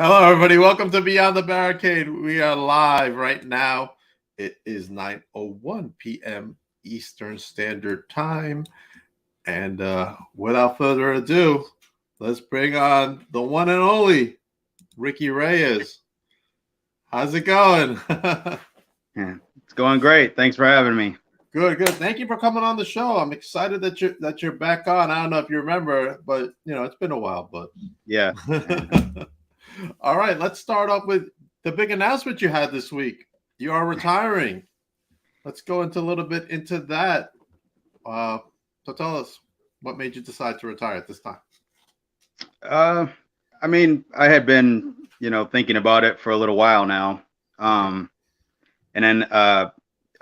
Hello, everybody. Welcome to Beyond the Barricade. We are live right now. It is 9:01 p.m. Eastern Standard Time. And without further ado, let's bring on the one and only Ricky Reyes. How's it going? Yeah, it's going great. Thanks for having me. Good, good. Thank you for coming on the show. I'm excited that you're back on. I don't know if you remember, but it's been a while. But Yeah. All right, let's start off with the big announcement you had this week. You are retiring. Let's go into a little bit into that. So tell us, what made you decide to retire at this time? I mean, I had been, thinking about it for a little while now. And then a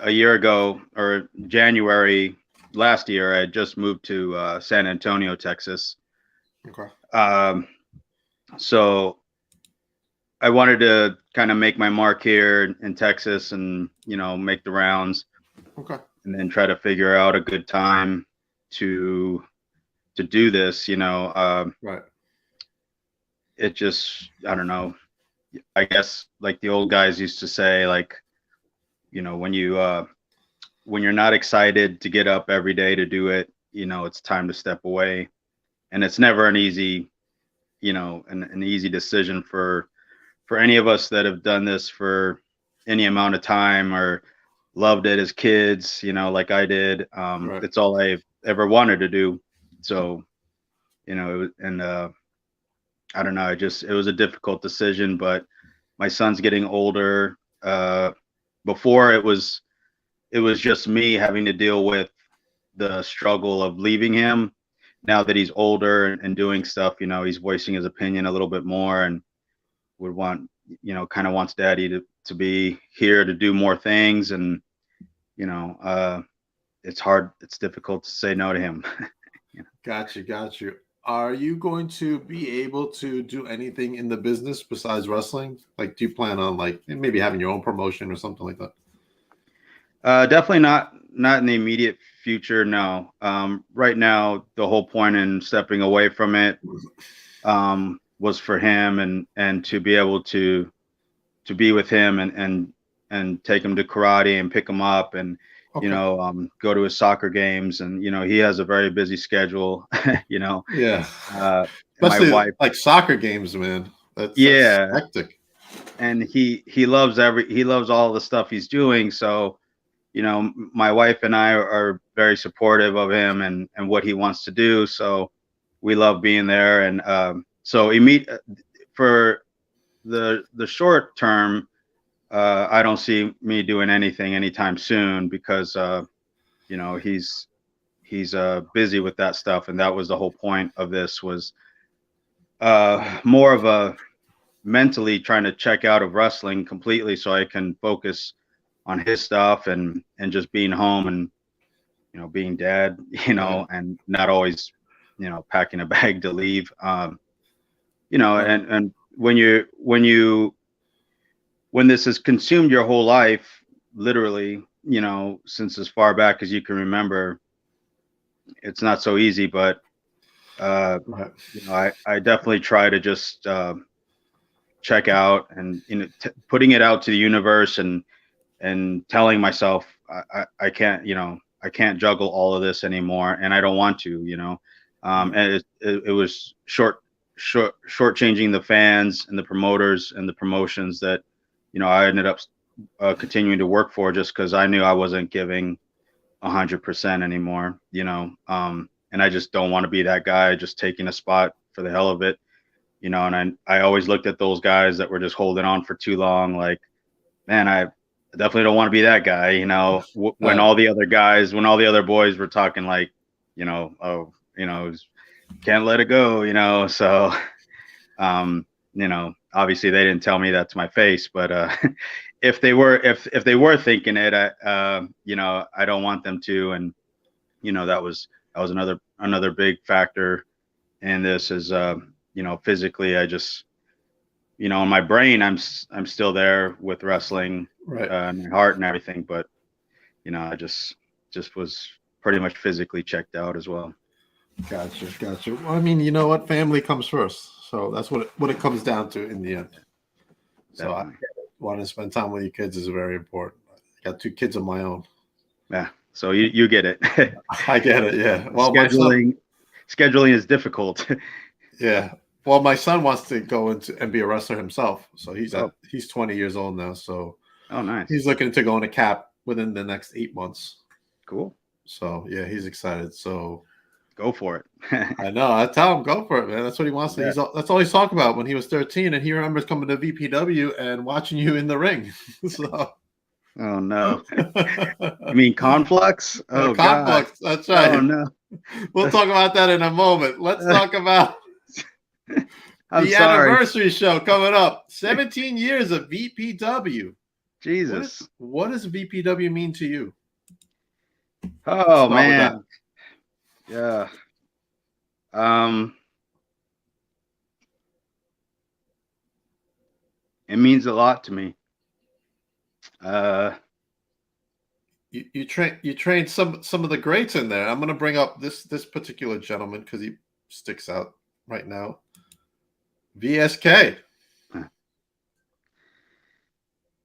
year ago, or January last year, I had just moved to San Antonio, Texas. Okay. So I wanted to kind of make my mark here in Texas and, make the rounds. Okay. And then try to figure out a good time to do this, Right. It just, I don't know. I guess like the old guys used to say, like, when you're not excited to get up every day to do it, it's time to step away. And it's never an easy, an easy decision for any of us that have done this for any amount of time or loved it as kids, like I did. Right. It's all I've ever wanted to do. So, and I don't know, it was a difficult decision, but my son's getting older. Before it was just me having to deal with the struggle of leaving him. Now that he's older and doing stuff, he's voicing his opinion a little bit more and would want, kind of wants daddy to be here to do more things. And, it's hard. It's difficult to say no to him. Got you. Are you going to be able to do anything in the business besides wrestling? Like, do you plan on like maybe having your own promotion or something like that? Definitely not in the immediate future. No. Right now, the whole point in stepping away from it was for him and to be able to be with him and take him to karate and pick him up and Okay. go to his soccer games. And he has a very busy schedule. Yeah. My Especially wife, like soccer games, man. That's hectic. And he loves all the stuff he's doing. So my wife and I are very supportive of him and what he wants to do. So we love being there. And so for the short term, I don't see me doing anything anytime soon because he's busy with that stuff. And that was the whole point of this, was more of a mentally trying to check out of wrestling completely so I can focus on his stuff and just being home and being dad, and not always packing a bag to leave. And when this has consumed your whole life, literally, since as far back as you can remember, it's not so easy. But I definitely try to just check out and putting it out to the universe and telling myself I can't juggle all of this anymore, and I don't want to, and it was shortchanging the fans and the promoters and the promotions that I ended up continuing to work for, just because I knew I wasn't giving 100% anymore, and I just don't want to be that guy just taking a spot for the hell of it, and I always looked at those guys that were just holding on for too long, like, man, I definitely don't want to be that guy, when all the other boys were talking like, can't let it go, so, obviously they didn't tell me that to my face, but, if they were thinking it, I don't want them to. And, that was another big factor in this is, physically, I just, in my brain, I'm still there with wrestling, right, my heart and everything, but I just was pretty much physically checked out as well. Gotcha. Well, I mean, you know what? Family comes first. So that's what it comes down to in the end. So I Definitely. want to spend time with your kids is very important. I got 2 kids of my own. Yeah. So you get it. I get it. Yeah. Well, my son. Scheduling is difficult. Yeah. Well, my son wants to go into and be a wrestler himself. So Oh, he's 20 years old now. So oh, nice. he's looking to go into cap within the next 8 months. Cool. So yeah, he's excited. So Go for it. I know. I tell him go for it, man. That's what he wants to. Yeah. That's all he's talking about when he was 13, and he remembers coming to VPW and watching you in the ring. So. Oh no. You mean conflux? Oh God. Conflicts. That's Oh right. no. We'll talk about that in a moment. Let's talk about I'm the sorry. anniversary show coming up. 17 years of VPW. Jesus. What does VPW mean to you? Oh Start with that. man. Yeah. It means a lot to me. You trained some of the greats in there. I'm going to bring up this particular gentleman because he sticks out right now. VSK.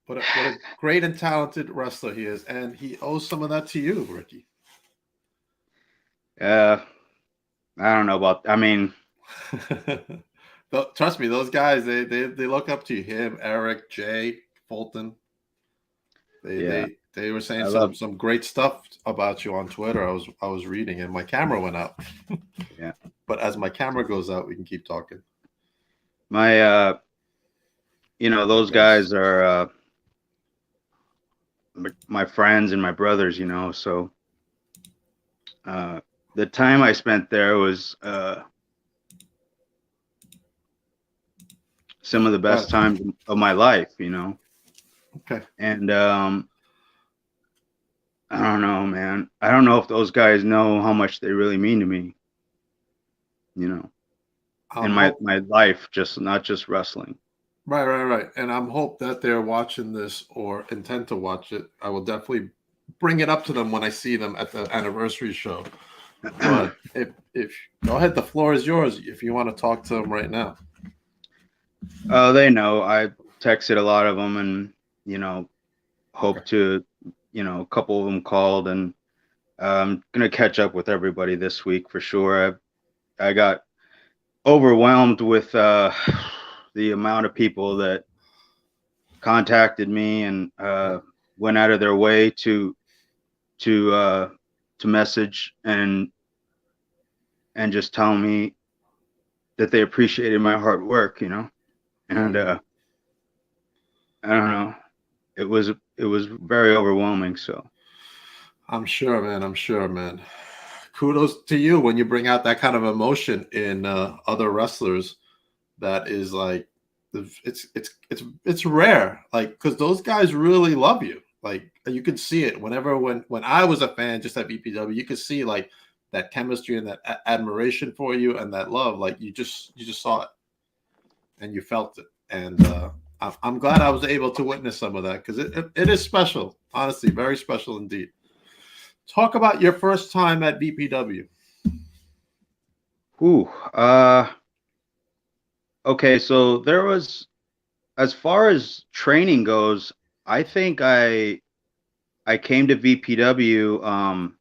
What a great and talented wrestler he is, and he owes some of that to you, Ricky. I don't know about. I mean, trust me, those guys they look up to you. Him, Eric, Jay, Fulton. They were saying some great stuff about you on Twitter. I was reading, and my camera went out. Yeah. But as my camera goes out, we can keep talking. My those guys are my friends and my brothers. So the time I spent there was some of the best times of my life. Okay. And I don't know, man. I don't know if those guys know how much they really mean to me. In my life, not just wrestling. Right. And I'm hope that they're watching this or intend to watch it. I will definitely bring it up to them when I see them at the anniversary show. But if go ahead, the floor is yours if you want to talk to them right now. They know. I texted a lot of them, and hope to, a couple of them called, and I'm gonna catch up with everybody this week for sure. I got overwhelmed with the amount of people that contacted me and went out of their way to message and just tell me that they appreciated my hard work, and I don't know, it was very overwhelming. So I'm sure, man. Kudos to you when you bring out that kind of emotion in other wrestlers. That is like, it's rare, like, because those guys really love you. Like, you could see it when I was a fan just at BPW, you could see like that chemistry and that admiration for you and that love. Like you just saw it and you felt it. And I'm glad I was able to witness some of that because it is special, honestly, very special indeed. Talk about your first time at VPW. Okay, so there was, as far as training goes, I think I came to VPW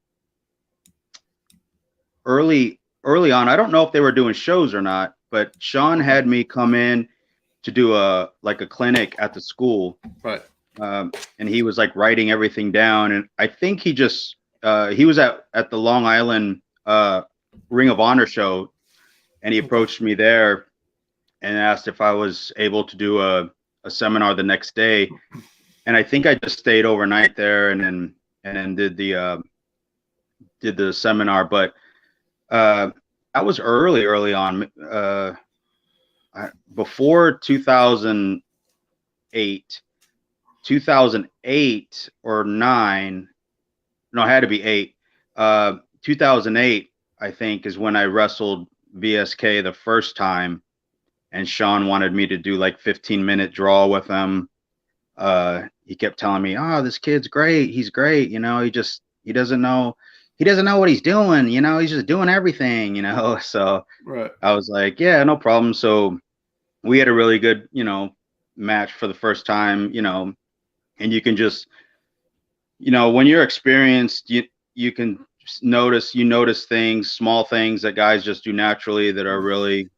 early on. I don't know if they were doing shows or not, but Sean had me come in to do a clinic at the school. Right. And he was like writing everything down, and I think he just he was at the Long Island Ring of Honor show, and he approached me there and asked if I was able to do a seminar the next day. And I think I just stayed overnight there and then did the seminar. But I was early on, before 2008 or 9. No, it had to be 8. 2008, I think, is when I wrestled VSK the first time. And Sean wanted me to do like 15-minute draw with him. He kept telling me, "Oh, this kid's great. He's great. He doesn't know he doesn't know what he's doing, you know, he's just doing everything, you know. So Right. I was like, yeah, no problem. So we had a really good, you know, match for the first time, you know, and you can just, you know, when you're experienced, you can notice things, small things that guys just do naturally that are really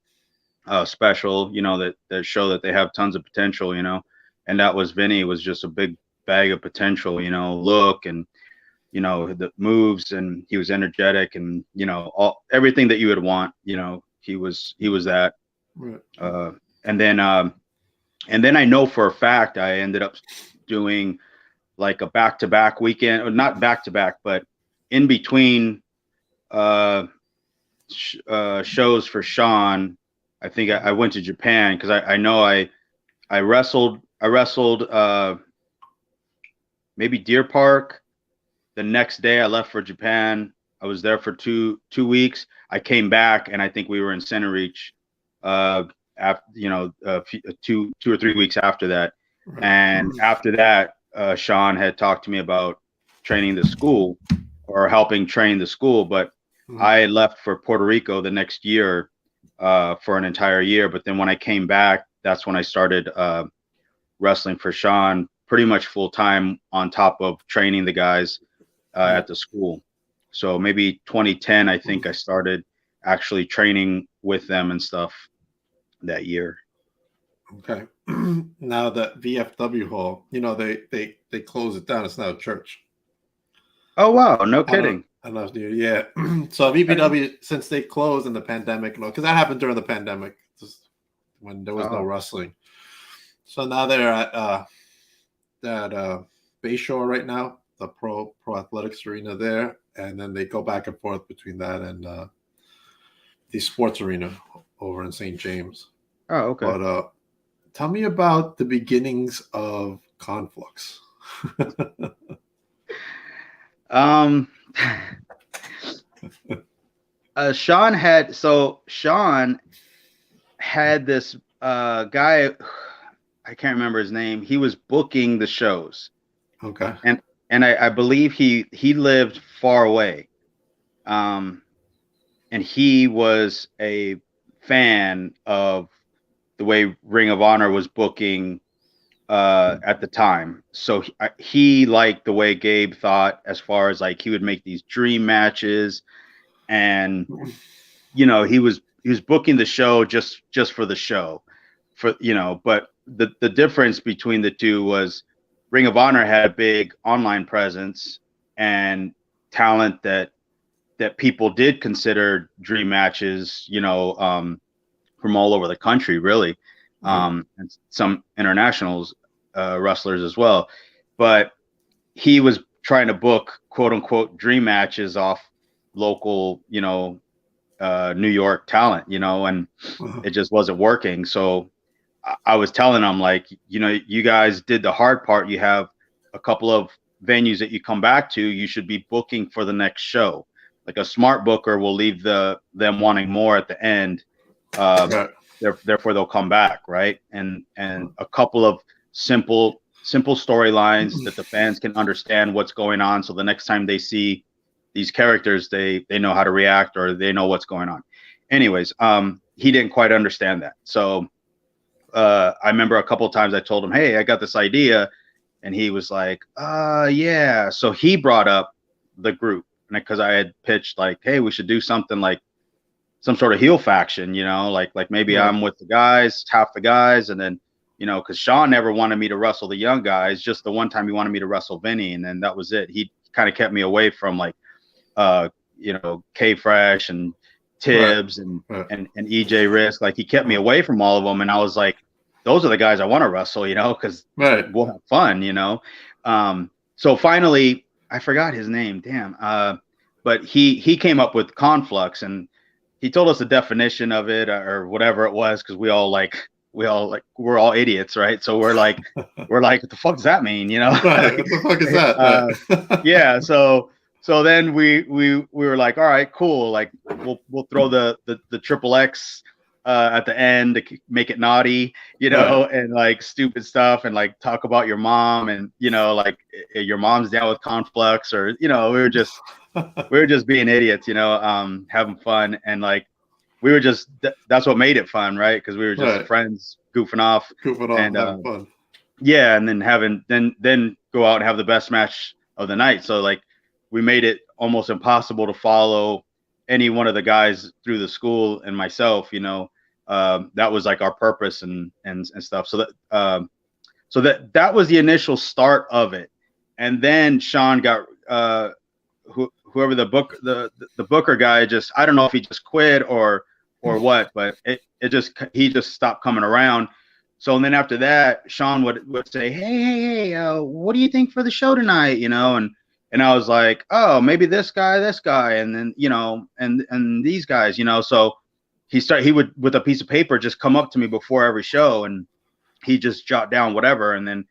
special, you know, that show that they have tons of potential, you know. And that was Vinny, was just a big bag of potential, you know, look and, you know, the moves, and he was energetic, and, you know, everything that you would want, you know, he was that. Right. Uh, and then I know for a fact I ended up doing like a back-to-back weekend, or not back-to-back, but in between uh, shows for Sean. I think I went to Japan because I know I wrestled maybe Deer Park. The next day I left for Japan. I was there for two weeks. I came back, and I think we were in Center Reach after, you know, 2 or 3 weeks after that. Right. And after that, Sean had talked to me about training the school, or helping train the school. But I left for Puerto Rico the next year for an entire year. But then when I came back, that's when I started wrestling for Sean pretty much full time, on top of training the guys at the school. So maybe 2010, I think I started actually training with them and stuff that year. Okay. Now the VFW hall, you know, they close it down. It's now a church. Oh wow, no I don't. kidding. I don't know if you. Yeah. So VPW, since they closed in the pandemic, and all, because that happened during the pandemic, just when there was no Oh, wrestling. So now they're at that Bayshore right now, the pro athletics arena there, and then they go back and forth between that and the sports arena over in St. James. oh, okay. But tell me about the beginnings of Conflux. Um, Sean had this guy, I can't remember his name. He was booking the shows, Okay. and I believe he lived far away. And he was a fan of the way Ring of Honor was booking at the time. So he liked the way Gabe thought, as far as like he would make these dream matches, and you know, he was booking the show just for the show, for, you know. But the difference between the two was Ring of Honor had a big online presence and talent that people did consider dream matches, you know, from all over the country, really, and some internationals wrestlers as well. But he was trying to book quote unquote dream matches off local, you know, New York talent, you know, and it just wasn't working. So I was telling him, like, you know, you guys did the hard part. You have a couple of venues that you come back to. You should be booking for the next show. Like a smart booker will leave them wanting more at the end. Therefore they'll come back, right? And a couple of simple storylines that the fans can understand what's going on, so the next time they see these characters, they know how to react, or they know what's going on. Anyways, he didn't quite understand that. So I remember a couple of times I told him, hey, I got this idea, and he was like, yeah. So he brought up the group, because I had pitched like, hey, we should do something like some sort of heel faction, you know, like maybe I'm with the guys, half the guys, and then, you know, because Sean never wanted me to wrestle the young guys. Just the one time he wanted me to wrestle Vinny, and then that was it. He kind of kept me away from like, you know, K Fresh and Tibbs and EJ Risk. Like, he kept me away from all of them, and I was like, those are the guys I want to wrestle, you know, because we'll have fun, you know. So finally, I forgot his name, damn. But he came up with Conflux, and he told us the definition of it, or whatever it was, because we're all idiots, right? So we're like, what the fuck does that mean, you know? Right. What the fuck is that? Yeah. So then we were like, all right, cool. Like, we'll throw the triple X at the end to make it naughty, you know, and like stupid stuff, and like talk about your mom, and, you know, like your mom's down with Conflux, or, you know, we were just we were just being idiots, having fun, and like we were just that's what made it fun, right? Because we were just Right. friends goofing off, Goofing off, and having fun. yeah, and then then go out and have the best match of the night. So like we made it almost impossible to follow any one of the guys through the school and myself. That was like our purpose and stuff. So that was the initial start of it, and then Sean got whoever the booker guy, just I don't know if he just quit or what, but he just stopped coming around. So and then after that, Sean would say, hey, what do you think for the show tonight? And I was like, oh, maybe this guy, and then and these guys, So he would, with a piece of paper, just come up to me before every show, and he just jot down whatever, and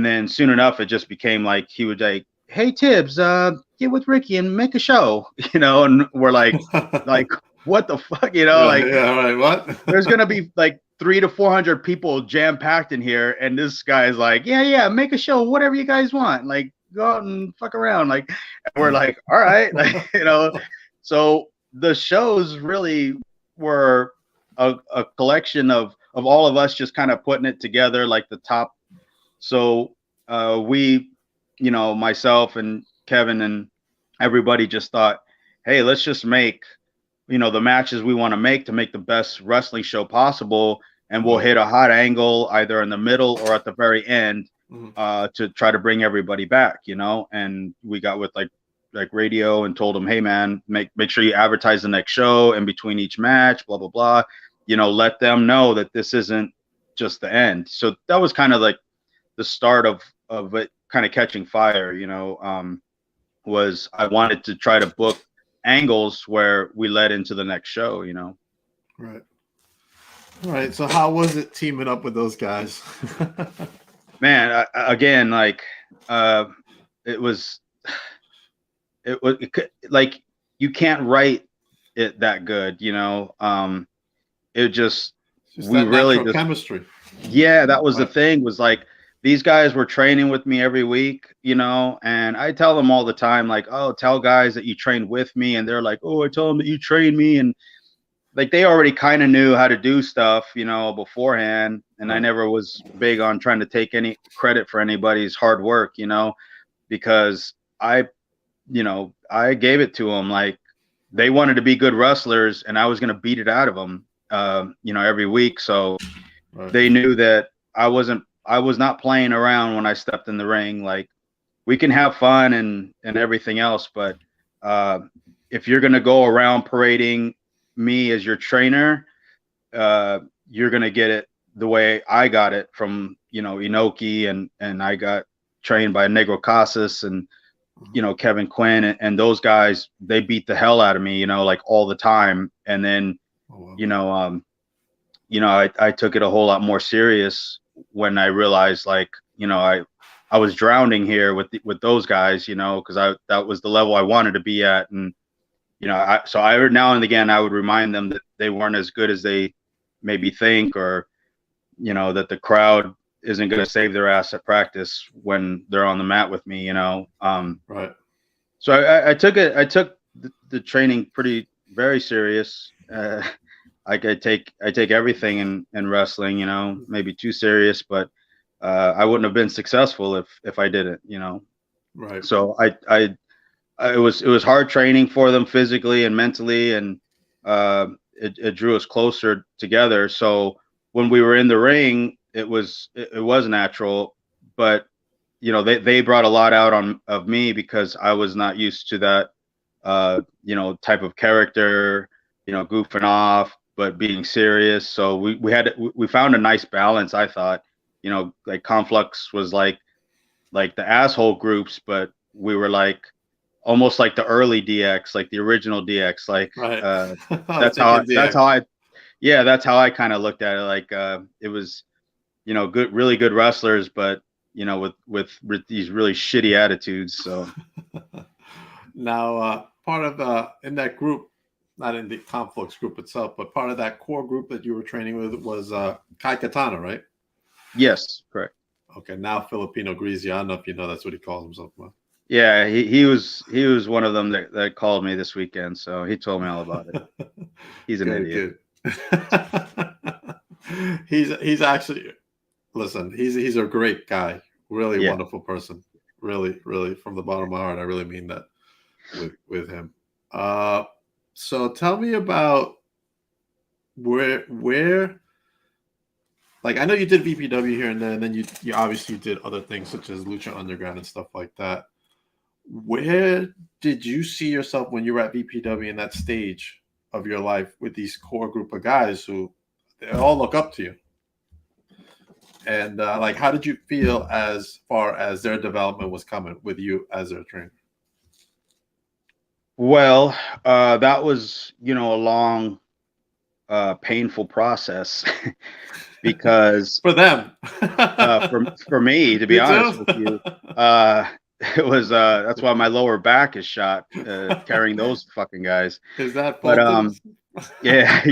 then soon enough it just became like he would like, hey Tibbs, get with Ricky and make a show, and we're like what the fuck, like yeah, right. What? there's gonna be like 300 to 400 people jam packed in here, and this guy's like, yeah, make a show, whatever you guys want, like go out and fuck around, like, and we're like, all right, like, so the shows really were a collection of all of us just kind of putting it together, like the top. So we, myself and Kevin and everybody just thought, hey, let's just make, the matches we want to make the best wrestling show possible. And we'll hit a hot angle either in the middle or at the very end to try to bring everybody back, and we got with like radio and told them, hey man, make sure you advertise the next show in between each match, blah, blah, blah, let them know that this isn't just the end. So that was kind of like the start of it kind of catching fire, was I wanted to try to book angles where we led into the next show, Right. All right. So how was it teaming up with those guys? Man, again, like it was like you can't write it that good, it just we really just chemistry. Yeah, that was the thing, was like these guys were training with me every week, and I tell them all the time, like, oh, tell guys that you trained with me, and they're like, oh, I tell them that you trained me, and like they already kind of knew how to do stuff, beforehand, and I never was big on trying to take any credit for anybody's hard work, because I gave it to them. Like they wanted to be good wrestlers, and I was going to beat it out of them, every week. So they knew that I was not playing around when I stepped in the ring. Like we can have fun and everything else, but if you're going to go around parading me as your trainer, you're going to get it the way I got it from, Inoki, and I got trained by Negro Casas and, Kevin Quinn and those guys. They beat the hell out of me, like all the time. And then, I took it a whole lot more serious when I realized, like, I was drowning here with those guys, because that was the level I wanted to be at. And, so I now and again, I would remind them that they weren't as good as they maybe think, or, that the crowd isn't going to save their ass at practice when they're on the mat with me, Right. So I took the training very serious. I take everything in wrestling, maybe too serious, but I wouldn't have been successful if I didn't, Right. So it was hard training for them physically and mentally, and it drew us closer together. So when we were in the ring, it was natural, but they brought a lot out of me because I was not used to that type of character, goofing off but being serious. So we found a nice balance, I thought. Like Conflux was like the asshole groups, but we were like almost like the early DX, like the original DX. Like that's how I kind of looked at it. Like it was, really good wrestlers, but with these really shitty attitudes. So now part of in that group, not in the Conflux group itself, but part of that core group that you were training with was Kai Katana, right? Yes, correct. Okay, now Filipino Greasy. I don't know if you know that's what he calls himself. Yeah, he was one of them that called me this weekend, so he told me all about it. He's an Good, idiot. good. He's actually, listen, he's a great guy, really Yeah. wonderful person. Really, really, from the bottom of my heart, I really mean that with him. Uh, so tell me about where like I know you did VPW here and there, and then you obviously did other things such as Lucha Underground and stuff like that. Where did you see yourself when you were at VPW in that stage of your life with these core group of guys who they all look up to you? And like, how did you feel as far as their development was coming with you as their trainer? Well, that was, a long, painful process because For them. for me, to be You honest too? with you, uh, it was that's why my lower back is shot carrying those fucking guys. Is that But Fulton's? yeah,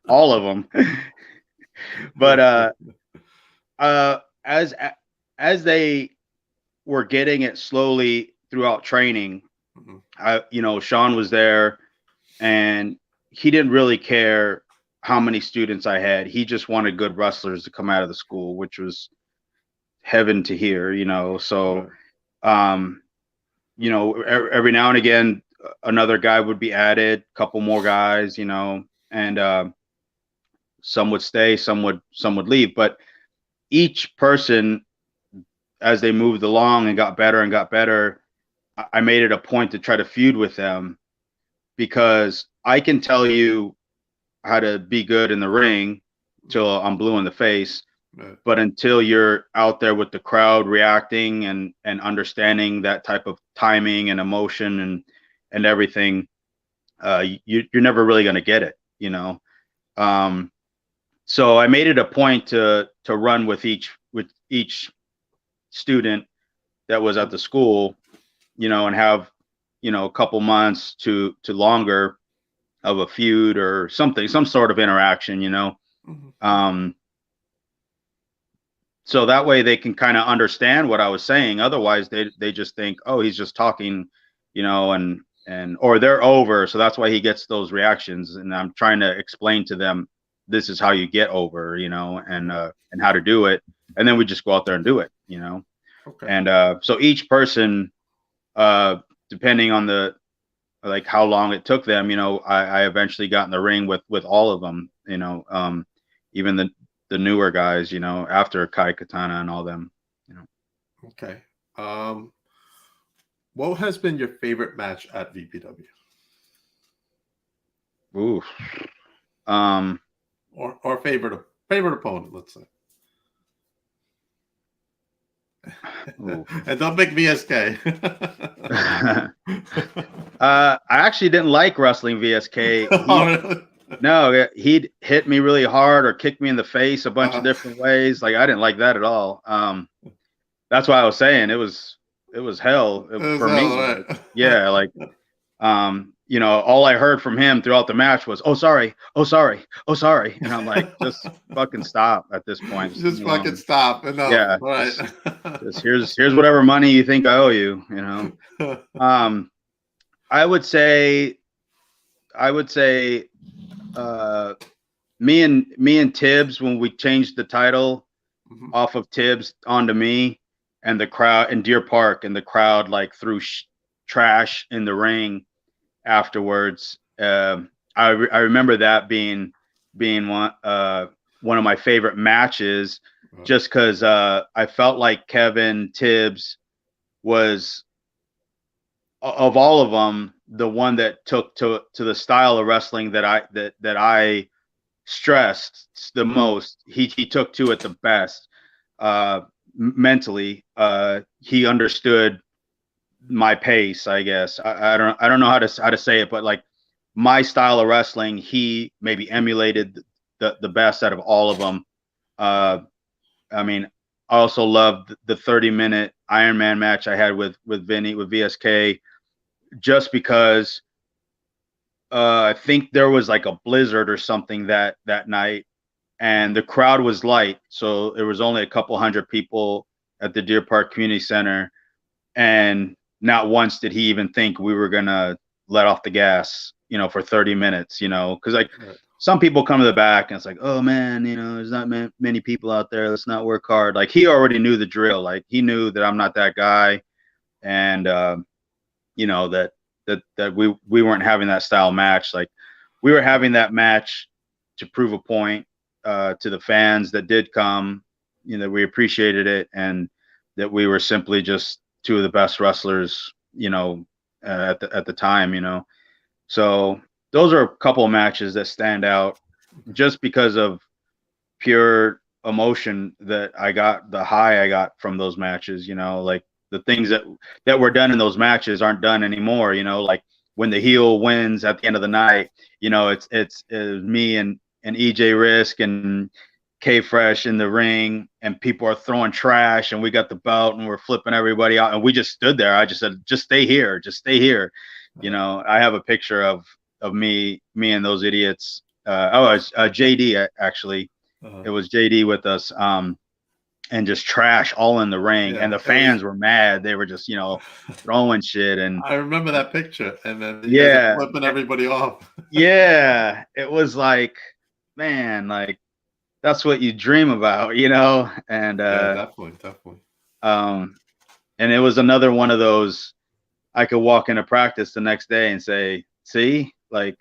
all of them. But uh, as as they were getting it slowly throughout training, Mhm. Sean was there, and he didn't really care how many students I had. He just wanted good wrestlers to come out of the school, which was heaven to hear. So, Right. um, every now and again, another guy would be added, couple more guys, and some would stay, some would leave, but each person, as they moved along and got better, I made it a point to try to feud with them because I can tell you how to be good in the ring till I'm blue in the face. Right. But until you're out there with the crowd reacting and understanding that type of timing and emotion and everything, you're never really going to get it. Um, so I made it a point to run with each student that was at the school, and have a couple months to longer of a feud or something, some sort of interaction. Mhm. Um, so that way they can kind of understand what I was saying. Otherwise, they just think, oh, he's just talking, and or they're over. So that's why he gets those reactions. And I'm trying to explain to them, this is how you get over, and how to do it. And then we just go out there and do it. Okay. And so each person, depending on the like how long it took them, I eventually got in the ring with all of them, even the newer guys, after Kai Katana and all them. Okay. Um, what has been your favorite match at VPW, Ooh. Um, or favorite opponent? Let's say. ooh. And don't make me SK. I actually didn't like wrestling VSK. Oh, really? No, he'd hit me really hard or kick me in the face a bunch of Uh, different ways. Like I didn't like that at all. That's why I was saying it was hell is for that me. all Like, right? yeah, like all I heard from him throughout the match was, "Oh, sorry, oh, sorry, oh, sorry," and I'm like, just fucking stop at this point. Just leave Just me fucking alone. stop. Enough. Yeah, All right. just here's whatever money you think I owe you. Um, I would say, I would say, uh, me and Tibbs, when we changed the title Mhm. off of Tibbs onto me, and the crowd in Deer Park, and the crowd like threw trash in the ring afterwards. I remember that being one of my favorite matches, Right. just because I felt like Kevin Tibbs was, of all of them, the one that took to the style of wrestling that I stressed the most. He took to it the best. Mentally, he understood my pace, I guess. I don't know how to say it, but like my style of wrestling, he maybe emulated the best out of all of them. Uh, I mean, I also loved the 30-minute Iron Man match I had with Vinny with VSK, just because I think there was like a blizzard or something that night, and the crowd was light, so there was only a couple hundred people at the Deer Park Community Center, and not once did he even think we were gonna let off the gas, for 30 minutes, because like Right. some people come to the back and it's like, oh man, there's not many people out there. Let's not work hard. Like he already knew the drill. Like he knew that I'm not that guy, and that we weren't having that style match. Like we were having that match to prove a point to the fans that did come. We appreciated it, and that we were simply just two of the best wrestlers, at the time. So those are a couple of matches that stand out just because of pure emotion that I got, the high I got from those matches. Like the things that were done in those matches aren't done anymore. Like when the heel wins at the end of the night, it's me and EJ Risk and K Fresh in the ring, and people are throwing trash, and we got the belt and we're flipping everybody out, and we just stood there. I just said, just stay here, just stay here. I have a picture of me and those idiots. It's JD actually. It was JD with us, and just trash all in the ring, and the fans were mad. They were just throwing shit, and I remember that picture, and then you guys are flipping everybody off. Yeah, it was like, man, like that's what you dream about, and definitely. And it was another one of those. I could walk into practice the next day and say, see, like,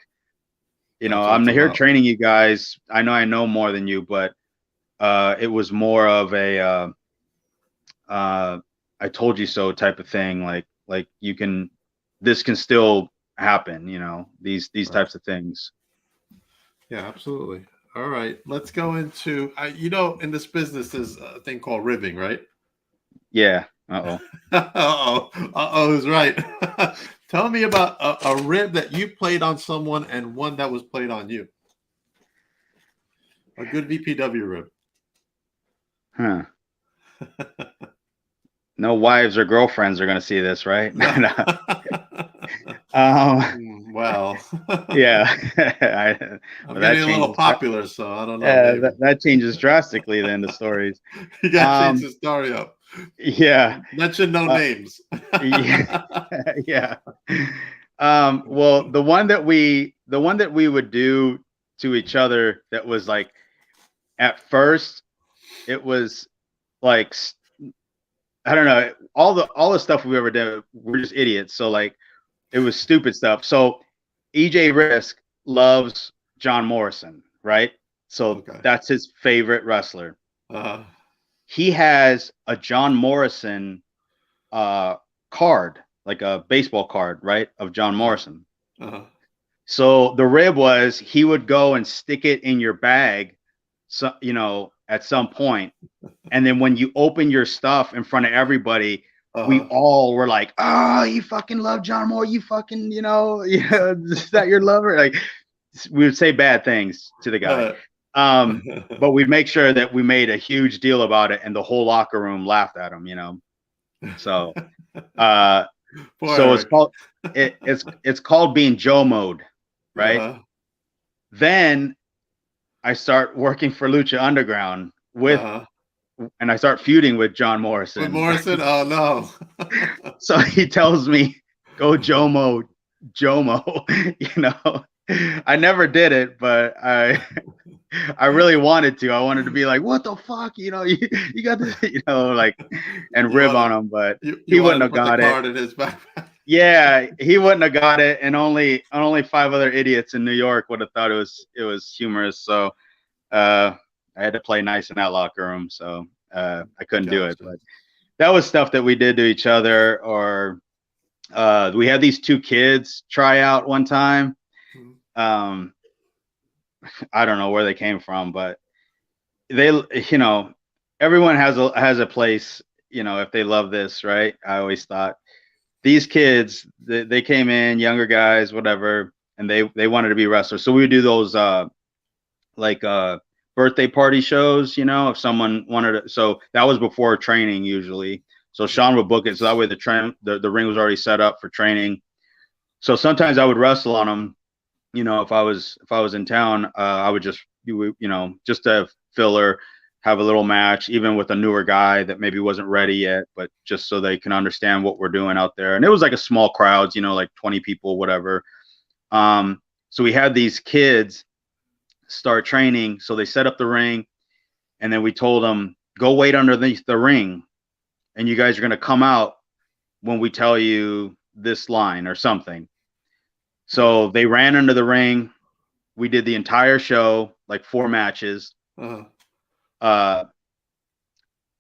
I'm here training you guys. I know more than you, but it was more of a I told you so type of thing. Like this can still happen, these types of things. Yeah, absolutely. All right, let's go into in this business there's a thing called ribbing, right? Yeah. Uh-oh. Who's right? Tell me about a rib that you played on someone and one that was played on you. A good VPW rib. Huh. No wives or girlfriends are going to see this, right? Well, yeah. I'm getting a little popular, so I don't know. That changes drastically then the stories. You got to change the story up. Yeah. Mention no names. Yeah. Well, the one that we would do to each other that was like, at first, it was like, I don't know, all the stuff we ever did, we're just idiots. So like, it was stupid stuff. So EJ Risk loves John Morrison, right? So that's his favorite wrestler. He has a John Morrison card, like a baseball card, right, of John Morrison. So the rib was, he would go and stick it in your bag, so at some point, and then when you open your stuff in front of everybody, we all were like, "Oh, you fucking love John Moore, you fucking, is that your lover?" Like, we would say bad things to the guy. But we'd make sure that we made a huge deal about it, and the whole locker room laughed at him, So, so it's called it's called being Joe mode, right? Then I start working for Lucha Underground and I start feuding with John Morrison. With Morrison? Oh no! So he tells me, "Go Jomo, Jomo." I never did it, but I really wanted to. I wanted to be like, "What the fuck?" You got to, like, and rib on him, but he wouldn't have got it. In his backpack. Yeah, he wouldn't have got it, and only 5 other idiots in New York would have thought it was humorous. So I had to play nice in that locker room, so I couldn't do it. But that was stuff that we did to each other. Or we had these 2 kids try out one time. I don't know where they came from, but they, everyone has a place, if they love this, right? I always thought these kids, they came in, younger guys, whatever, and they wanted to be wrestlers. So we would do those birthday party shows, if someone wanted to. So that was before training usually. So Sean would book it, so that way the ring was already set up for training. So sometimes I would wrestle on them. If I was in town, I would just a filler. have a little match, even with a newer guy that maybe wasn't ready yet, but just so they can understand what we're doing out there. And it was like a small crowds, you know, like 20 people, whatever. So we had these kids start training. So they set up the ring, and then we told them, go wait underneath the ring, and you guys are going to come out when we tell you this line or something. So they ran under the ring. We did the entire show, like 4 matches.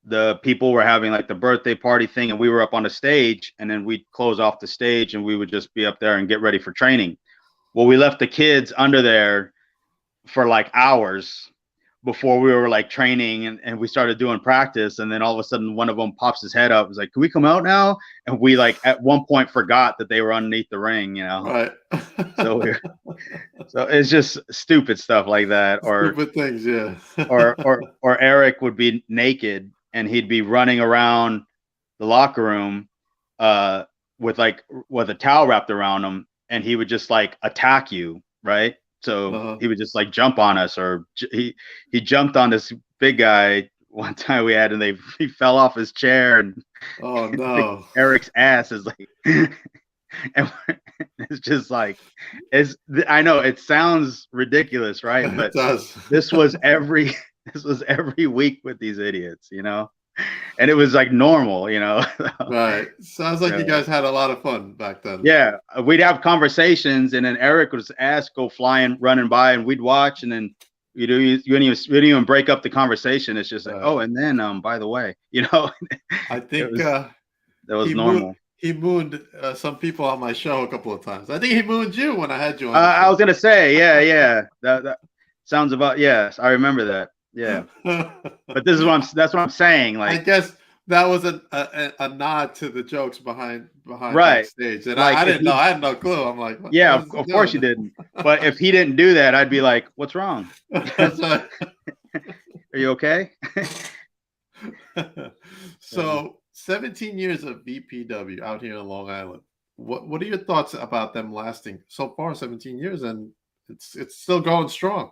The people were having like the birthday party thing, and we were up on the stage, and then we'd close off the stage and we would just be up there and get ready for training. Well, we left the kids under there for like hours before we were like training, and we started doing practice, and then all of a sudden one of them pops his head up, was like, can we come out now? And we like at one point forgot that they were underneath the ring, you know. Right. So it's just stupid stuff like that, or stupid things, yeah. or Eric would be naked and he'd be running around the locker room with a towel wrapped around him, and he would just like attack you, right? So he would just like jump on us, or he jumped on this big guy one time we had, and he fell off his chair, and oh no, Eric's ass is like, and it's just like, I know it sounds ridiculous, right? But it does. this was every week with these idiots, you know, and it was like normal, you know. Right. Sounds like you guys had a lot of fun back then. Yeah, we'd have conversations, and then Eric would ask, go flying, running by, and we'd watch, and then you didn't even break up the conversation. It's just like, oh, and then by the way, you know. I think that was normal. He mooned some people on my show a couple of times. I think he mooned you when I had you on. I was gonna say, yeah. That sounds about, yes. I remember that. Yeah. But that's what I'm saying. Like, I guess that was a nod to the jokes behind right backstage. And like, I didn't know. I had no clue. I'm like, yeah, of course you didn't. But if he didn't do that, I'd be like, what's wrong? That's right. Are you okay? So 17 years of VPW out here in Long Island. What are your thoughts about them lasting so far 17 years, and it's still going strong?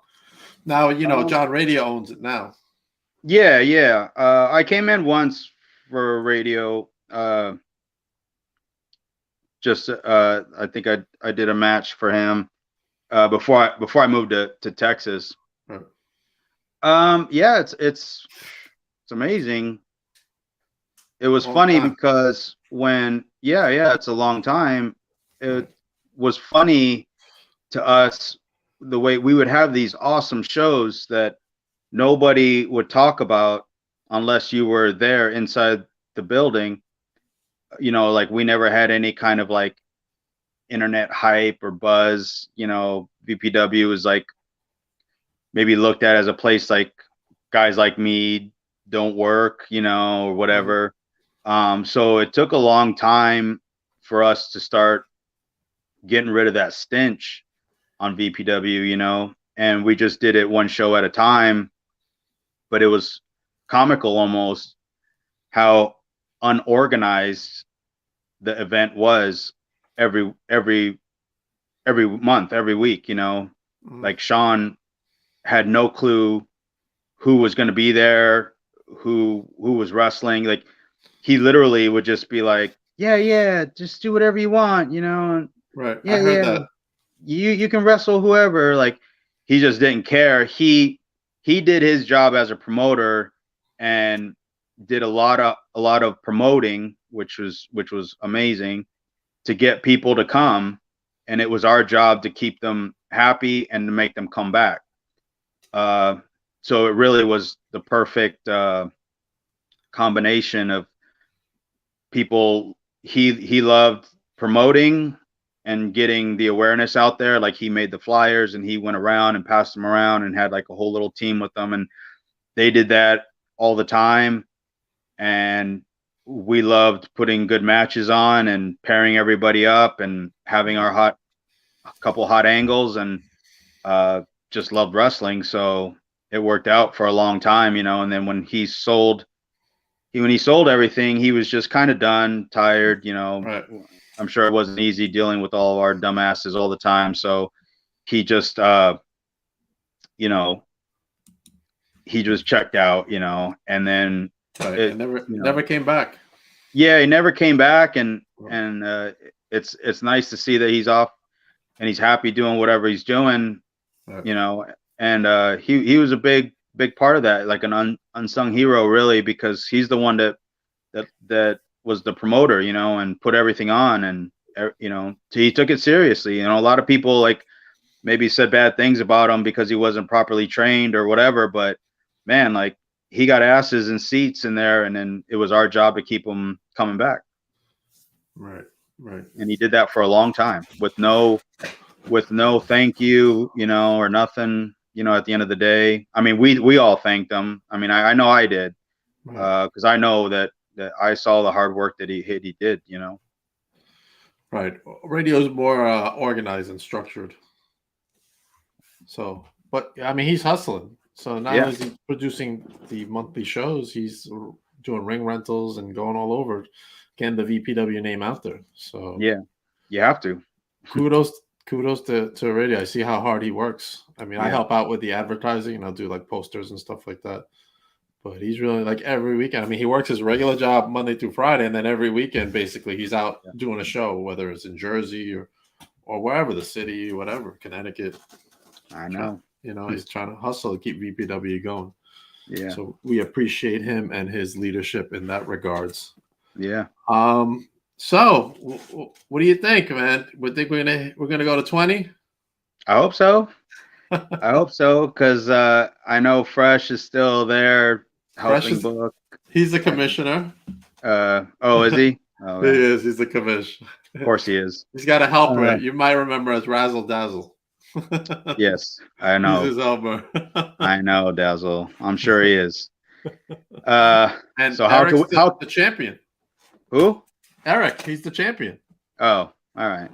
Now, you know, John Radio owns it now. Yeah. I came in once for radio. I think I did a match for him before I moved to Texas. Right. Yeah, it's amazing. It was funny because it's a long time. It was funny to us the way we would have these awesome shows that nobody would talk about unless you were there inside the building. You know, like we never had any kind of like internet hype or buzz. You know, VPW was like maybe looked at as a place like guys like me don't work, you know, or whatever. So it took a long time for us to start getting rid of that stench on VPW, you know, and we just did it one show at a time. But it was comical almost how unorganized the event was every month, every week, you know. Like Sean had no clue who was going to be there, who was wrestling. Like he literally would just be like, yeah, just do whatever you want, you know. Right. Yeah, I heard that. You can wrestle whoever. Like he just didn't care. He did his job as a promoter and did a lot of promoting, which was amazing, to get people to come, and it was our job to keep them happy and to make them come back. So it really was the perfect combination of people. He loved promoting and getting the awareness out there. Like he made the flyers and he went around and passed them around and had like a whole little team with them, and they did that all the time. And we loved putting good matches on and pairing everybody up and having our couple hot angles, and just loved wrestling. So it worked out for a long time, you know. And then when he sold everything, he was just kind of done, tired, you know. Right. I'm sure it wasn't easy dealing with all of our dumbasses all the time. So he just, you know, he just checked out, and then Right. it, And never came back. yeah, he never came back, and Right. it's nice to see that he's off and he's happy doing whatever he's doing, Right. and he was a big part of that, like an unsung hero, really, because he's the one that was the promoter, and put everything on, and he took it seriously. A lot of people like maybe said bad things about him because he wasn't properly trained or whatever, but man, like he got asses and seats in there, and then it was our job to keep him coming back. Right. Right. And he did that for a long time with no thank you, or nothing, at the end of the day. I mean, we all thanked him. I mean, I know I did, Right. because I know that I saw the hard work that he did, Right. Radio's more organized and structured. So, but I mean, he's hustling. So not Yeah. only is he producing the monthly shows, he's doing ring rentals and going all over, getting the VPW name out there. So yeah, you have to. kudos to Radio. I see how hard he works. I mean, I Yeah. help out with the advertising and I'll do like posters and stuff like that. But he's really like every weekend. I mean, he works his regular job Monday through Friday, and then every weekend basically he's out doing a show, whether it's in Jersey or wherever, the city, whatever, Connecticut. I know. He's trying to hustle to keep VPW going. Yeah. So we appreciate him and his leadership in that regards. Yeah. So what do you think, man? We think we're gonna go to 20? I hope so. I hope so, because I know Fresh is still there helping book. He's the commissioner. Oh, is he? Oh, He is. He's the commissioner. Of course he is. He's got a helper. You might remember as Razzle Dazzle. Yes, I know. He's his helper. I know, Dazzle. I'm sure he is. And so Eric's the champion. Who? Eric. He's the champion. Oh, all right.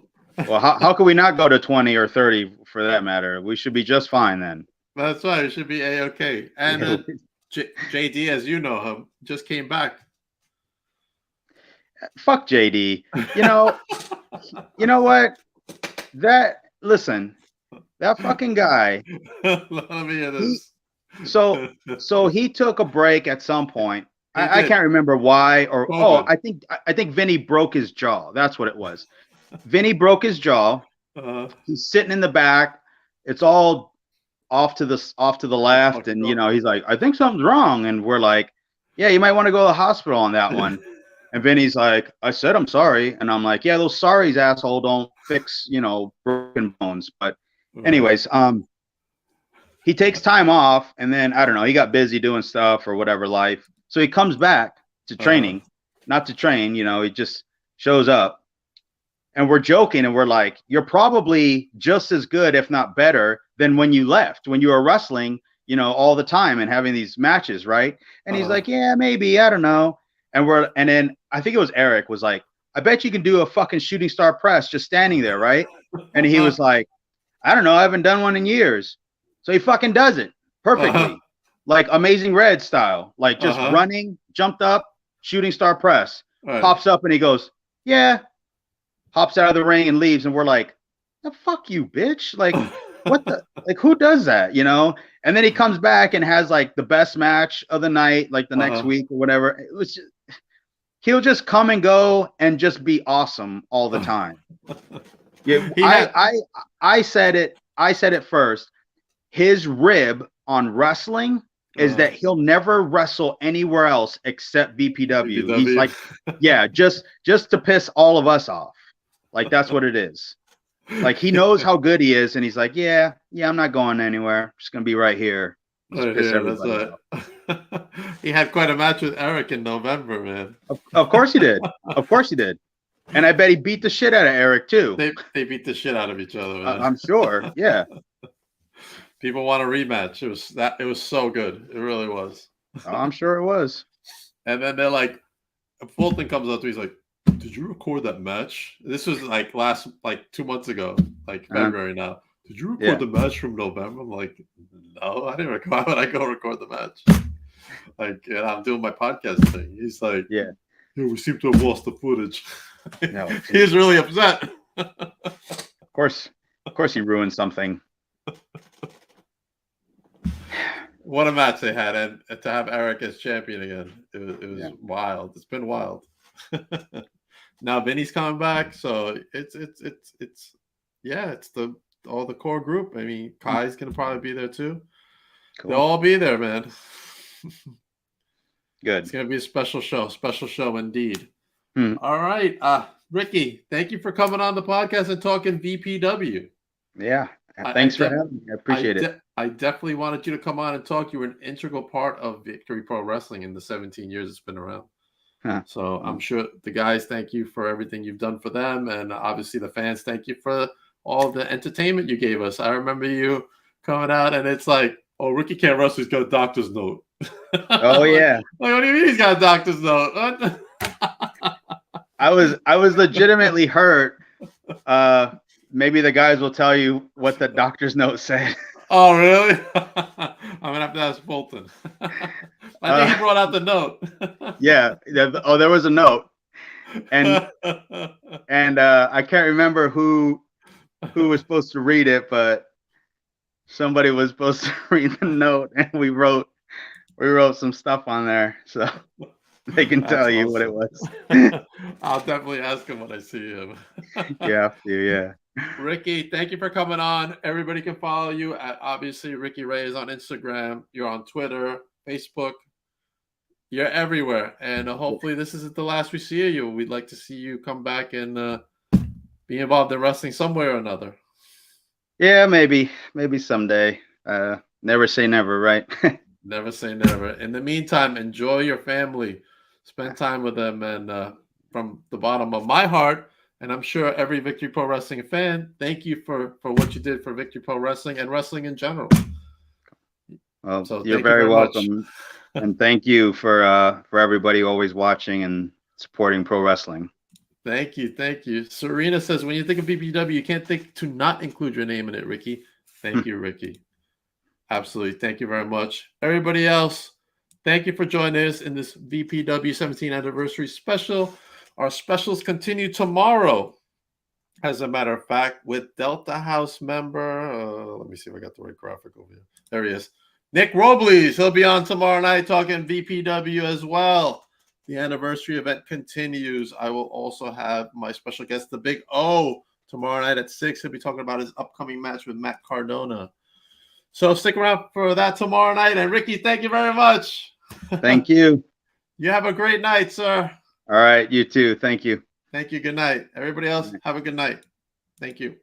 Well, how can we not go to 20 or 30 for that matter? We should be just fine then. That's right. It should be A-okay. And JD, as you know him, just came back. Fuck JD. You know what? Listen, that fucking guy. Let me hear this. So he took a break at some point. I can't remember why, or I think Vinny broke his jaw. That's what it was. Vinny broke his jaw. He's sitting in the back. It's all off to the left, and he's like, I think something's wrong, and we're like, yeah, you might want to go to the hospital on that one. And Vinny's like, I said I'm sorry, and I'm like, yeah, those sorries, asshole, don't fix broken bones. But anyways, he takes time off, and then I don't know, he got busy doing stuff or whatever life, so he comes back to training, not to train, he just shows up. And we're joking, and we're like, you're probably just as good, if not better, than when you left, when you were wrestling, all the time and having these matches, right? And he's like, yeah, maybe, I don't know. And then I think it was Eric was like, I bet you can do a fucking shooting star press just standing there, right? And he was like, I don't know, I haven't done one in years. So he fucking does it perfectly, like Amazing Red style, like just running, jumped up, shooting star press, pops up, and he goes, yeah. Hops out of the ring and leaves, and we're like, the fuck you, bitch. Like, what the, like, who does that, And then he comes back and has like the best match of the night, like the next week or whatever. It was just, he'll just come and go and just be awesome all the time. Yeah, I said it first. His rib on wrestling is that he'll never wrestle anywhere else except VPW. He's like, yeah, just to piss all of us off. Like, that's what it is. Like, he knows how good he is, and he's like, yeah, I'm not going anywhere. I'm just gonna be right here. Right here, that's right. He had quite a match with Eric in November, man. Of course he did. Of course he did. And I bet he beat the shit out of Eric too. They beat the shit out of each other, man. I'm sure. Yeah. People want a rematch. It was so good. It really was. I'm sure it was. And then they're like, Fulton comes up to me, he's like, did you record that match? This was like 2 months ago, like February now. Did you record the match from November? I'm like, no, I didn't record. Why would I go record the match? Like, and I'm doing my podcast thing. He's like, yeah, we seem to have lost the footage. No, he's really upset. Of course he ruined something. What a match they had, and to have Eric as champion again, it was Yeah, wild. It's been wild. Now Vinny's coming back, so it's yeah, it's the all the core group. I mean, Kai's gonna probably be there too. They'll cool. all be there, man. It's Good. gonna be a special show indeed. Hmm. All right, Ricky, thank you for coming on the podcast and talking VPW. Yeah. I, I, Thanks for de- having me. I appreciate it. I definitely wanted you to come on and talk. You were an integral part of Victory Pro Wrestling in the 17 years it's been around. Huh. So I'm sure the guys thank you for everything you've done for them, and obviously the fans thank you for all the entertainment you gave us. I remember you coming out, and it's like, oh, Ricky can't wrestle. He's got a doctor's note. Oh yeah. Like, what do you mean he's got a doctor's note? I was legitimately hurt. Maybe the guys will tell you what the doctor's note said. Oh, really? I'm gonna have to ask Bolton. I think he brought out the note. Yeah. Oh, there was a note, and I can't remember who was supposed to read it, but somebody was supposed to read the note, and we wrote some stuff on there, so they can tell you what it was. I'll definitely ask him when I see him. Yeah. Ricky, thank you for coming on. Everybody can follow you at obviously Ricky Reyes on Instagram. You're on Twitter, Facebook. You're everywhere. And hopefully this isn't the last we see of you. We'd like to see you come back and be involved in wrestling some way or another. Yeah, maybe someday. Never say never, right? Never say never. In the meantime, enjoy your family. Spend time with them. And from the bottom of my heart, and I'm sure every Victory Pro Wrestling fan, thank you for what you did for Victory Pro Wrestling and wrestling in general. Well, So you're thank very you very welcome, much. and thank you for everybody always watching and supporting pro wrestling. Thank you. Serena says, when you think of BPW, you can't think to not include your name in it, Ricky. Thank you, Ricky. Absolutely. Thank you very much. Everybody else, thank you for joining us in this VPW 17th anniversary special. Our specials continue tomorrow, as a matter of fact, with Delta House member. Let me see if I got the right graphic over here. There he is. Nick Robles. He'll be on tomorrow night talking VPW as well. The anniversary event continues. I will also have my special guest, the Big O, tomorrow night at 6. He'll be talking about his upcoming match with Matt Cardona. So stick around for that tomorrow night. And Ricky, thank you very much. Thank you. You have a great night, sir. All right, you too. Thank you. Thank you. Good night. Everybody else, have a good night. Thank you.